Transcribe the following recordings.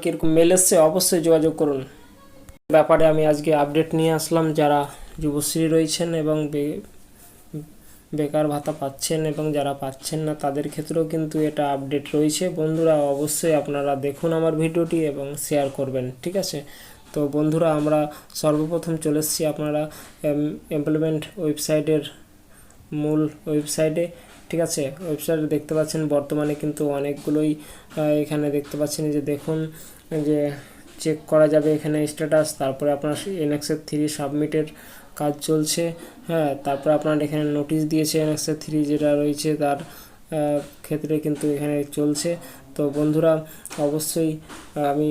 কীরকম মেল এসছে অবশ্যই যোগাযোগ করুন। ব্যাপারে আমি আজকে আপডেট নিয়ে আসলাম। যারা যুবশ্রী রয়েছেন এবং বেকার ভাতা পাচ্ছেন এবং যারা পাচ্ছেন না তাদের ক্ষেত্রেও কিন্তু এটা আপডেট রয়েছে। বন্ধুরা অবশ্যই আপনারা দেখুন আমার ভিডিওটি এবং শেয়ার করবেন, ঠিক আছে। তো বন্ধুরা আমরা সর্বপ্রথম চলে এসেছি আপনারা এমপ্লয়মেন্ট ওয়েবসাইটের মূল ওয়েবসাইটে, ঠিক আছে। ওয়েবসাইটে দেখতে পাচ্ছেন বর্তমানে কিন্তু অনেকগুলোই এখানে দেখতে পাচ্ছেন যে দেখুন যে চেক করা যাবে এখানে স্ট্যাটাস। তারপরে আপনার NXF 3 সাবমিটের কাজ চলছে, হ্যাঁ। তারপরে আপনার এখানে নোটিশ দিয়েছে NXF 3 যেটা রয়েছে তার ক্ষেত্রে কিন্তু এখানে চলছে। তো বন্ধুরা অবশ্যই আমি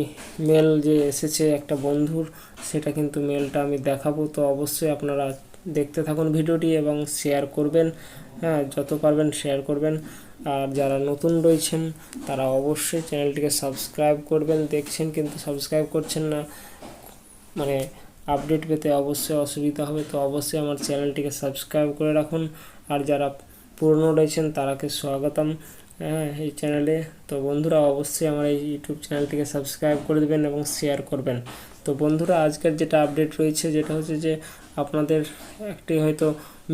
মেল যে এসেছে একটা বন্ধুর, সেটা কিন্তু মেলটা আমি দেখাবো। তো অবশ্যই আপনারা দেখতে থাকুন ভিডিওটি এবং শেয়ার করবেন, হ্যাঁ, যত পারবেন শেয়ার করবেন। আর যারা নতুন রয়েছেন তারা অবশ্যই চ্যানেলটিকে সাবস্ক্রাইব করবেন। দেখছেন কিন্তু সাবস্ক্রাইব করছেন না, মানে আপডেট পেতে অবশ্যই অসুবিধা হবে। তো অবশ্যই আমার চ্যানেলটিকে সাবস্ক্রাইব করে রাখুন। আর যারা পুরনো রয়েছেন তারাকে স্বাগতম, হ্যাঁ, এই চ্যানেলে। তো বন্ধুরা অবশ্যই আমার এই ইউটিউব চ্যানেলটিকে সাবস্ক্রাইব করে দেবেন এবং শেয়ার করবেন। তো বন্ধুরা আজকের যেটা আপডেট রয়েছে যেটা হচ্ছে যে আপনাদের একটি হয়তো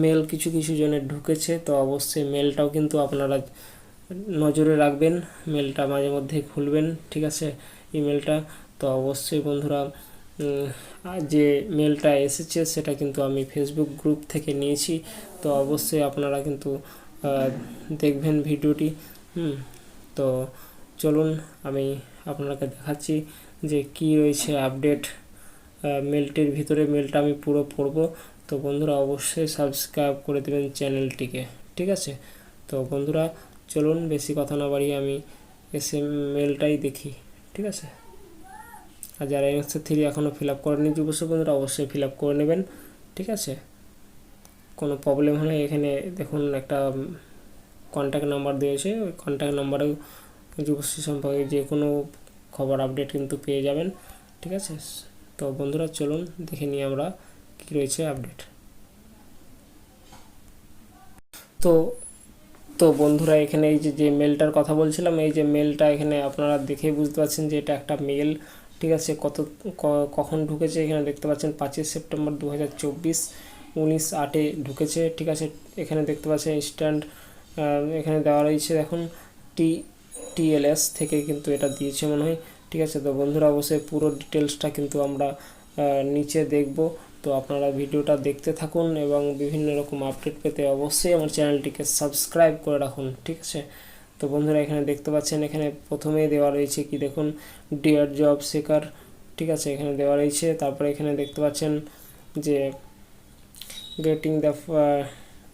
মেল কিছু জনের ঢুকেছে। তো অবশ্যই মেলটাও কিন্তু আপনারা নজরে রাখবেন, মেলটা মাঝে মধ্যে খুলবেন, ঠিক আছে, ইমেলটা। তো অবশ্যই বন্ধুরা যে মেলটা এসেছে সেটা কিন্তু আমি ফেসবুক গ্রুপ থেকে নিয়েছি। তো অবশ্যই আপনারা কিন্তু দেখবেন ভিডিওটি। তো চলুন আমি আপনাকে দেখাচ্ছি যে কি রয়েছে আপডেট মেলটির ভিতরে। মেলটা আমি পুরো পড়ব। তো বন্ধুরা অবশ্যই সাবস্ক্রাইব করে দেবেন চ্যানেলটিকে, ঠিক আছে। তো বন্ধুরা চলুন বেশি কথা না বাড়িয়ে আমি এসে মেলটাই দেখি, ঠিক আছে। আর যারা NXF 3 এখনও ফিল আপ করেনি যুবশ্রী বন্ধুরা অবশ্যই ফিল আপ করে নেবেন, ঠিক আছে। কোনো প্রবলেম হলে এখানে দেখুন একটা কন্ট্যাক্ট নাম্বার দিয়েছে, ওই কন্ট্যাক্ট নাম্বারেও যুবশ্রী সম্পর্কে যে কোনো খবর আপডেট কিন্তু পেয়ে যাবেন, ঠিক আছে। তো বন্ধুরা চলুন দেখে নিই আমরা কী রয়েছে আপডেট। তো তো বন্ধুরা এখানে এই যে মেলটার কথা বলছিলাম, এই যে মেলটা এখানে আপনারা দেখে বুঝতে পারছেন যে এটা একটা মেল, ঠিক আছে। কখন ঢুকেছে এখানে দেখতে পাচ্ছেন 5 সেপ্টেম্বর 2024 19:08 ঢুকেছে, ঠিক আছে। এখানে দেখতে পাচ্ছেন স্ট্যান্ড এখানে দেওয়া রয়েছে দেখুন TLS থেকে কিন্তু এটা দিয়েছে মনে হয়, ঠিক আছে। তো বন্ধুরা অবশ্যই পুরো ডিটেলসটা কিন্তু আমরা নিচে দেখব। তো আপনারা ভিডিওটা দেখতে থাকুন এবং বিভিন্ন রকম আপডেট পেতে অবশ্যই আমার চ্যানেলটিকে সাবস্ক্রাইব করে রাখুন, ঠিক আছে। তো বন্ধুরা এখানে দেখতে পাচ্ছেন এখানে প্রথমেই দেওয়া রয়েছে কি দেখুন ডিয়ার জব সিকার, ঠিক আছে, এখানে দেওয়া রয়েছে। তারপরে এখানে দেখতে পাচ্ছেন যে getting the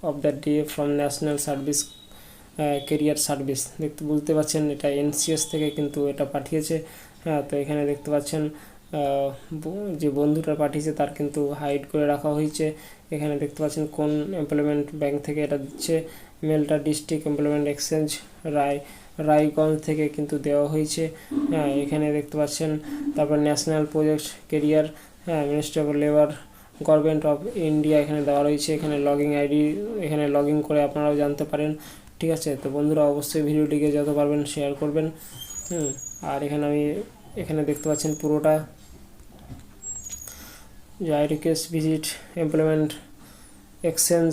of the day from national service career service, বুঝতে পারছেন এটা NCS থেকে কিন্তু এটা পাঠিয়েছে, হ্যাঁ। তো এখানে দেখতে পাচ্ছেন যে বন্ধুটা পাঠিয়েছে তার কিন্তু হাইড করে রাখা হয়েছে। এখানে দেখতে পাচ্ছেন কোন এমপ্লয়মেন্ট ব্যাংক থেকে এটা দিচ্ছে। মেলটা ডিস্ট্রিক্ট এমপ্লয়মেন্ট এক্সচেঞ্জ রায়গঞ্জ থেকে কিন্তু দেওয়া হয়েছে, হ্যাঁ। এখানে দেখতে পাচ্ছেন তারপর ন্যাশনাল প্রজেক্ট কেরিয়ার, হ্যাঁ, ministry of labour government of India এখানে দেওয়া রয়েছে। এখানে লগইন আইডি এখানে লগ ইন করে আপনারাও জানতে পারেন, ঠিক আছে। তো বন্ধুরা অবশ্যই ভিডিওটিকে যত পারবেন শেয়ার করবেন, আর এখানে দেখতে পাচ্ছেন পুরোটা যে I request visit employment exchange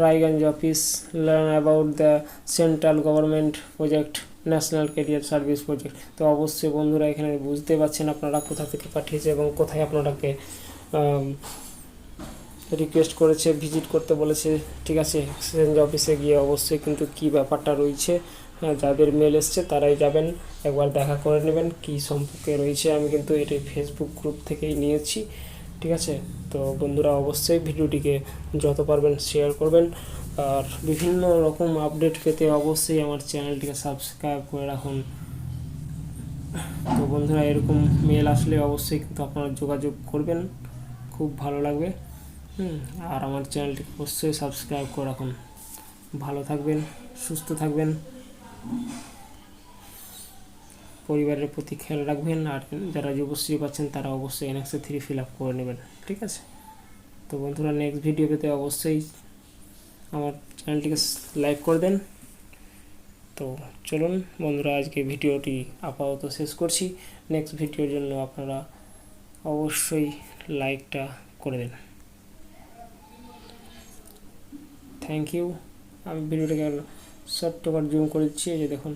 Raiganj office learn about the central government project national career service project. তো অবশ্যই বন্ধুরা এখানে বুঝতে পারছেন আপনারা কোথা থেকে পাঠিয়েছে এবং কোথায় আপনারাকে রিকোয়েস্ট করেছে, ভিজিট করতে বলেছে, ঠিক আছে। এক্সচেঞ্জ অফিসে গিয়ে অবশ্যই কিন্তু কী ব্যাপারটা রয়েছে, যাদের মেল এসছে তারাই যাবেন, একবার দেখা করে নেবেন কী সম্পর্কে রয়েছে। আমি কিন্তু এটি ফেসবুক গ্রুপ থেকেই নিয়েছি, ঠিক আছে। তো বন্ধুরা অবশ্যই ভিডিওটিকে যত পারবেন শেয়ার করবেন। আর বিভিন্ন রকম আপডেট পেতে অবশ্যই আমার চ্যানেলটিকে সাবস্ক্রাইব করে রাখুন। তো বন্ধুরা এরকম মেল আসলে অবশ্যই কিন্তু আপনারা যোগাযোগ করবেন, খুব ভালো লাগবে। আর আমার চ্যানেলটি অবশ্যই সাবস্ক্রাইব করে রাখুন। ভালো থাকবেন, সুস্থ থাকবেন, পরিবারের প্রতি খেয়াল রাখবেন। আর যারা যুবশ্রী পাচ্ছেন তারা অবশ্যই NXF 3 ফিল আপ করে নেবেন, ঠিক আছে। তো বন্ধুরা নেক্সট ভিডিও পেতে অবশ্যই আমার চ্যানেলটিকে লাইক করে দেন। তো চলুন বন্ধুরা, আজকে ভিডিওটি আপাতত শেষ করছি। নেক্সট ভিডিওর জন্য আপনারা অবশ্যই লাইকটা করে দেন। Thank you. আমি ভিডিওটাকে শর্ট করে জুম করে দিচ্ছি, এই যে দেখুন।